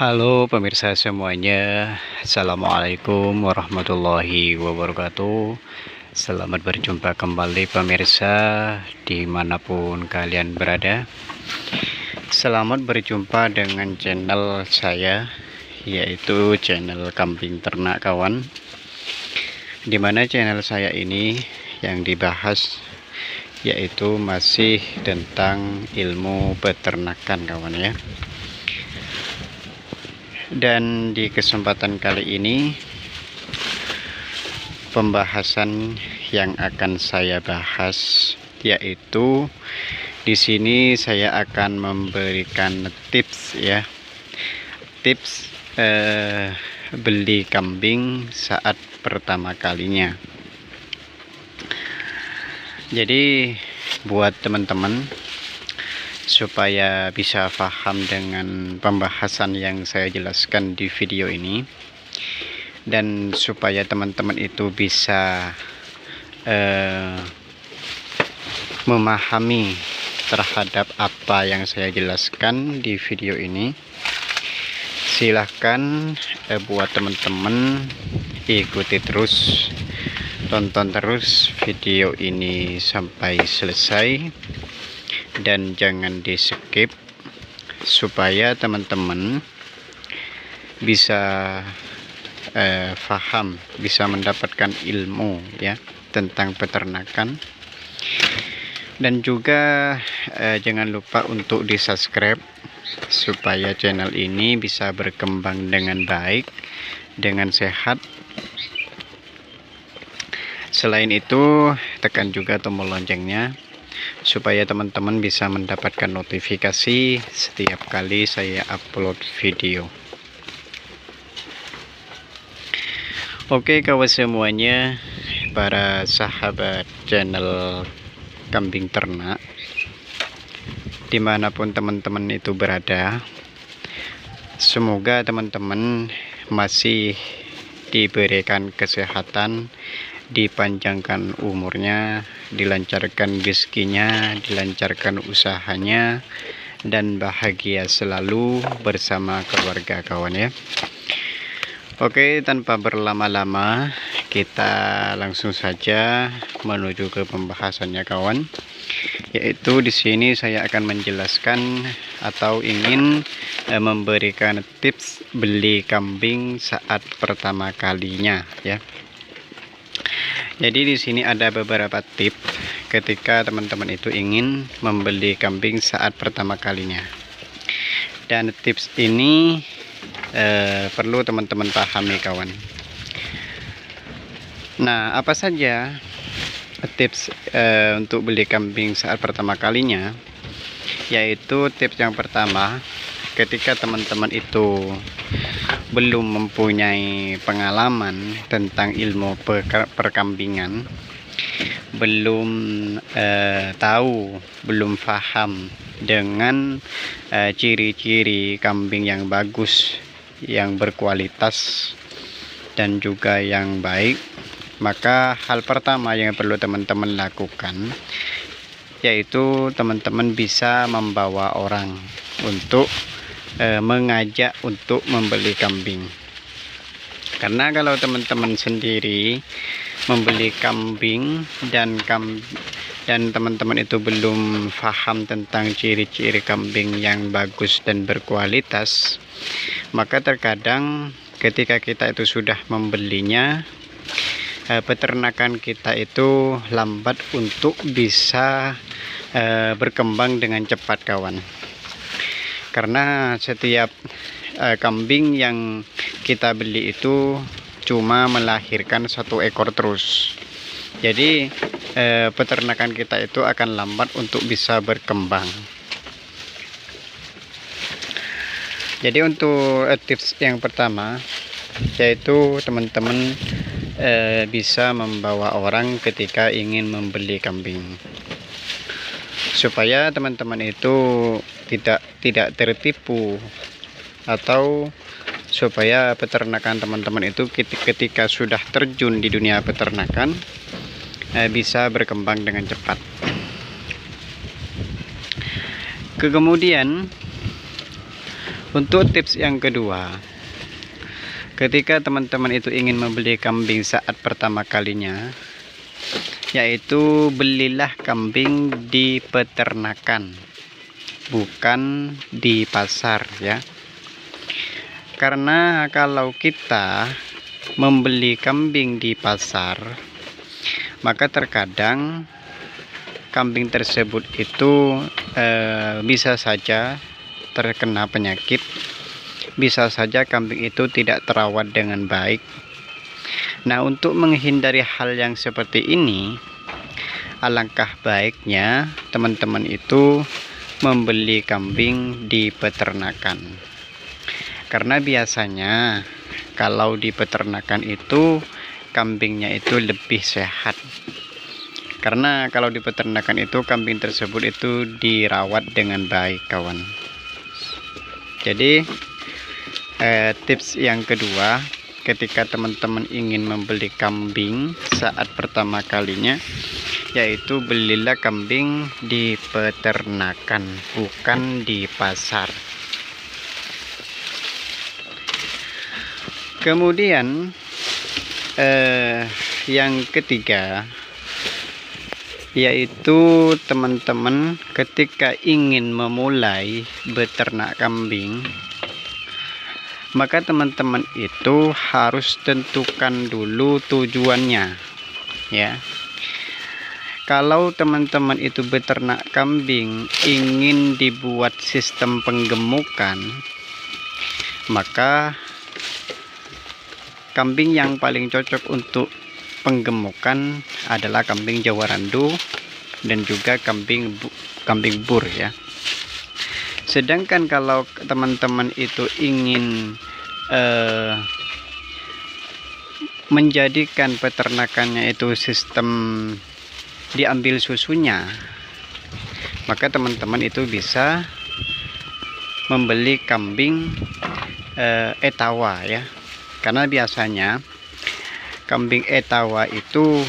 Halo pemirsa semuanya, Assalamualaikum warahmatullahi wabarakatuh. Selamat berjumpa kembali pemirsa dimanapun kalian berada. Selamat berjumpa dengan channel saya, yaitu channel Kambing Ternak Kawan. Dimana channel saya ini yang dibahas yaitu masih tentang ilmu peternakan kawan ya. Dan di kesempatan kali ini pembahasan yang akan saya bahas yaitu di sini saya akan memberikan tips ya. Tips beli kambing saat pertama kalinya. Jadi buat teman-teman supaya bisa paham dengan pembahasan yang saya jelaskan di video ini, dan supaya teman-teman itu bisa memahami terhadap apa yang saya jelaskan di video ini, silahkan buat teman-teman ikuti terus, tonton terus video ini sampai selesai dan jangan di skip, supaya teman-teman bisa paham, bisa mendapatkan ilmu ya tentang peternakan. Dan juga jangan lupa untuk di subscribe supaya channel ini bisa berkembang dengan baik, dengan sehat. Selain itu tekan juga tombol loncengnya supaya teman-teman bisa mendapatkan notifikasi setiap kali saya upload video. Oke kawan semuanya, para sahabat channel Kambing Ternak dimanapun teman-teman itu berada, semoga teman-teman masih diberikan kesehatan, dipanjangkan umurnya, dilancarkan rezekinya, dilancarkan usahanya, dan bahagia selalu bersama keluarga kawan ya. Oke, tanpa berlama-lama kita langsung saja menuju ke pembahasannya kawan. Yaitu di sini saya akan menjelaskan atau ingin memberikan tips beli kambing saat pertama kalinya ya. Jadi di sini ada beberapa tips ketika teman-teman itu ingin membeli kambing saat pertama kalinya. Dan tips ini perlu teman-teman pahami kawan. Nah, apa saja tips untuk beli kambing saat pertama kalinya? Yaitu tips yang pertama, ketika teman-teman itu belum mempunyai pengalaman tentang ilmu perkambingan, belum tahu, belum paham dengan ciri-ciri kambing yang bagus, yang berkualitas dan juga yang baik, maka hal pertama yang perlu teman-teman lakukan yaitu teman-teman bisa membawa orang untuk mengajak untuk membeli kambing. Karena kalau teman-teman sendiri membeli kambing dan teman-teman itu belum paham tentang ciri-ciri kambing yang bagus dan berkualitas, maka terkadang ketika kita itu sudah membelinya, peternakan kita itu lambat untuk bisa berkembang dengan cepat kawan. Karena setiap kambing yang kita beli itu cuma melahirkan satu ekor terus. Jadi peternakan kita itu akan lambat untuk bisa berkembang. Jadi untuk tips yang pertama yaitu teman-teman bisa membawa orang ketika ingin membeli kambing, supaya teman-teman itu tidak tertipu, atau supaya peternakan teman-teman itu ketika sudah terjun di dunia peternakan bisa berkembang dengan cepat. Kemudian Untuk tips yang kedua, ketika teman-teman itu ingin membeli kambing saat pertama kalinya, yaitu belilah kambing di peternakan, bukan di pasar ya. Karena kalau kita membeli kambing di pasar, maka terkadang kambing tersebut itu bisa saja terkena penyakit, bisa saja kambing itu tidak terawat dengan baik. Nah, untuk menghindari hal yang seperti ini, alangkah baiknya teman-teman itu membeli kambing di peternakan. Karena biasanya kalau di peternakan itu kambingnya itu lebih sehat. Karena kalau di peternakan itu kambing tersebut itu dirawat dengan baik, kawan. Jadi tips yang kedua, ketika teman-teman ingin membeli kambing saat pertama kalinya, yaitu belilah kambing di peternakan, bukan di pasar. Kemudian yang ketiga, yaitu teman-teman ketika ingin memulai beternak kambing, maka teman-teman itu harus tentukan dulu tujuannya ya. Kalau teman-teman itu beternak kambing ingin dibuat sistem penggemukan, maka kambing yang paling cocok untuk penggemukan adalah kambing Jawa Randu dan juga kambing bur ya. Sedangkan kalau teman-teman itu ingin menjadikan peternakannya itu sistem diambil susunya, maka teman-teman itu bisa membeli kambing etawa ya. Karena biasanya kambing etawa itu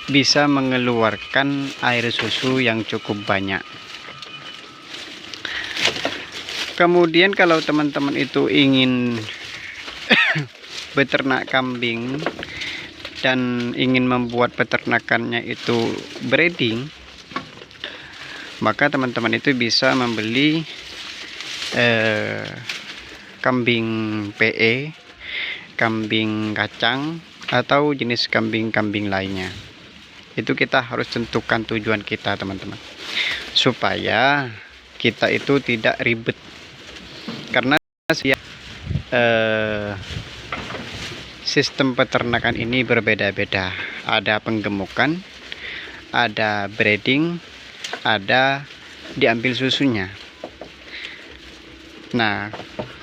bisa mengeluarkan air susu yang cukup banyak. Kemudian kalau teman-teman itu ingin beternak kambing dan ingin membuat peternakannya itu breeding, maka teman-teman itu bisa membeli kambing PE, kambing kacang, atau jenis kambing-kambing lainnya. Itu kita harus tentukan tujuan kita, teman-teman, supaya kita itu tidak ribet. Karena sistem peternakan ini berbeda-beda. Ada penggemukan, ada breeding, ada diambil susunya. Nah,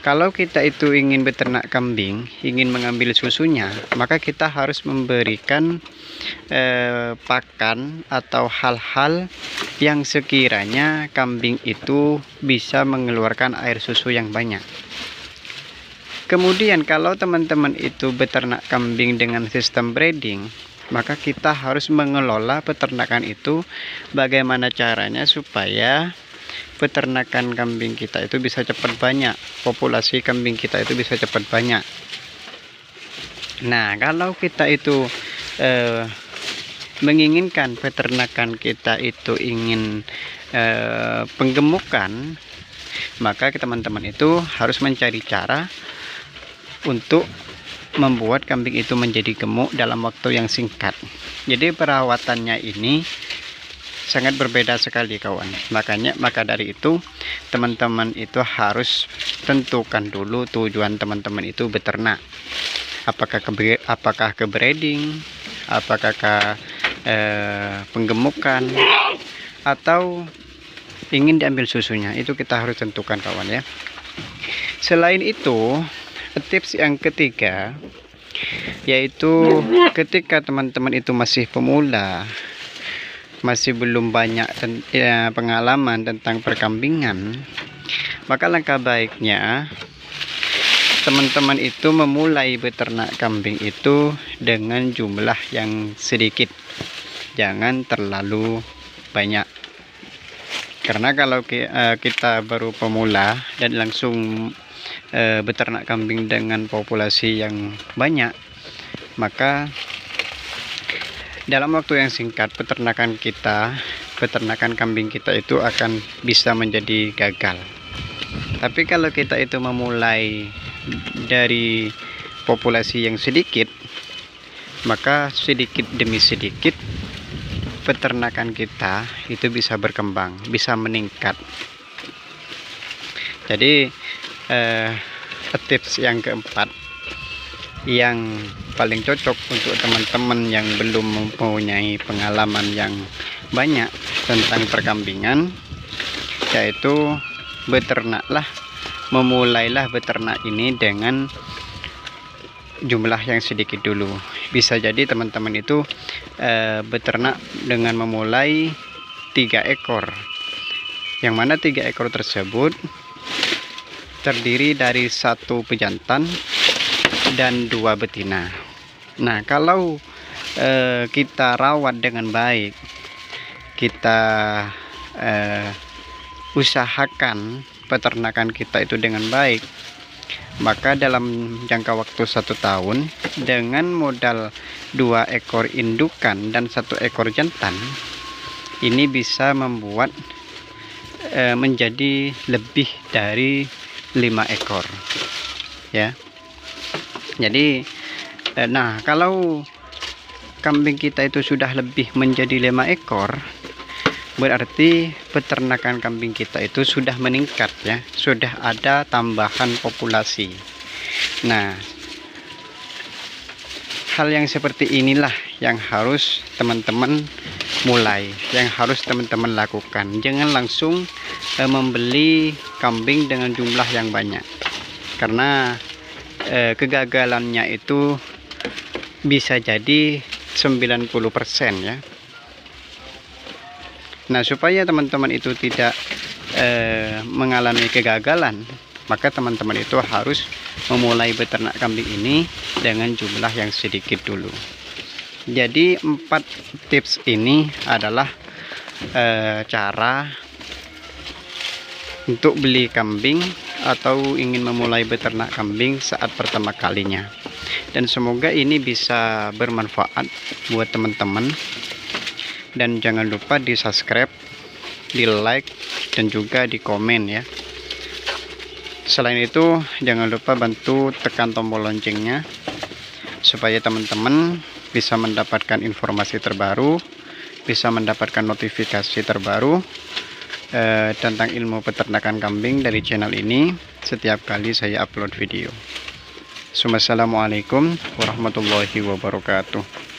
kalau kita itu ingin beternak kambing, ingin mengambil susunya, maka kita harus memberikan pakan atau hal-hal yang sekiranya kambing itu bisa mengeluarkan air susu yang banyak. Kemudian kalau teman-teman itu beternak kambing dengan sistem breeding, maka kita harus mengelola peternakan itu bagaimana caranya supaya peternakan kambing kita itu bisa cepat banyak, populasi kambing kita itu bisa cepat banyak. Nah, kalau kita itu menginginkan peternakan kita itu ingin penggemukan, maka teman-teman itu harus mencari cara untuk membuat kambing itu menjadi gemuk dalam waktu yang singkat. Jadi perawatannya ini sangat berbeda sekali, kawan. Maka dari itu teman-teman itu harus tentukan dulu tujuan teman-teman itu beternak. Apakah ke breeding, apakah ke penggemukan, atau ingin diambil susunya. Itu kita harus tentukan, kawan ya. Selain itu, tips yang ketiga, yaitu ketika teman-teman itu masih pemula, masih belum banyak pengalaman tentang perkambingan, maka langkah baiknya teman-teman itu memulai beternak kambing itu dengan jumlah yang sedikit, jangan terlalu banyak. Karena kalau kita baru pemula dan langsung beternak kambing dengan populasi yang banyak, maka dalam waktu yang singkat peternakan kambing kita itu akan bisa menjadi gagal. Tapi kalau kita itu memulai dari populasi yang sedikit, maka sedikit demi sedikit peternakan kita itu bisa berkembang, bisa meningkat. Jadi tips yang keempat yang paling cocok untuk teman-teman yang belum mempunyai pengalaman yang banyak tentang perkambingan, yaitu memulailah beternak ini dengan jumlah yang sedikit dulu. Bisa jadi teman-teman itu beternak dengan memulai 3 ekor, yang mana 3 ekor tersebut terdiri dari 1 pejantan dan 2 betina. Nah, kalau kita rawat dengan baik, kita usahakan peternakan kita itu dengan baik, maka dalam jangka waktu 1 tahun dengan modal 2 ekor indukan dan 1 ekor jantan, ini bisa membuat menjadi lebih dari 5 ekor ya. Jadi nah, kalau kambing kita itu sudah lebih menjadi 5 ekor, berarti peternakan kambing kita itu sudah meningkat ya, sudah ada tambahan populasi. Nah, hal yang seperti inilah yang harus teman-teman mulai, yang harus teman-teman lakukan. Jangan langsung membeli kambing dengan jumlah yang banyak, karena kegagalannya itu bisa jadi 90% ya. Nah, supaya teman-teman itu tidak mengalami kegagalan, maka teman-teman itu harus memulai beternak kambing ini dengan jumlah yang sedikit dulu. Jadi 4 tips ini adalah cara untuk beli kambing atau ingin memulai beternak kambing saat pertama kalinya. Dan semoga ini bisa bermanfaat buat teman-teman. Dan jangan lupa di subscribe, di like, dan juga di komen ya. Selain itu, jangan lupa bantu tekan tombol loncengnya supaya teman-teman bisa mendapatkan informasi terbaru, bisa mendapatkan notifikasi terbaru tentang ilmu peternakan kambing dari channel ini setiap kali saya upload video. Assalamualaikum warahmatullahi wabarakatuh.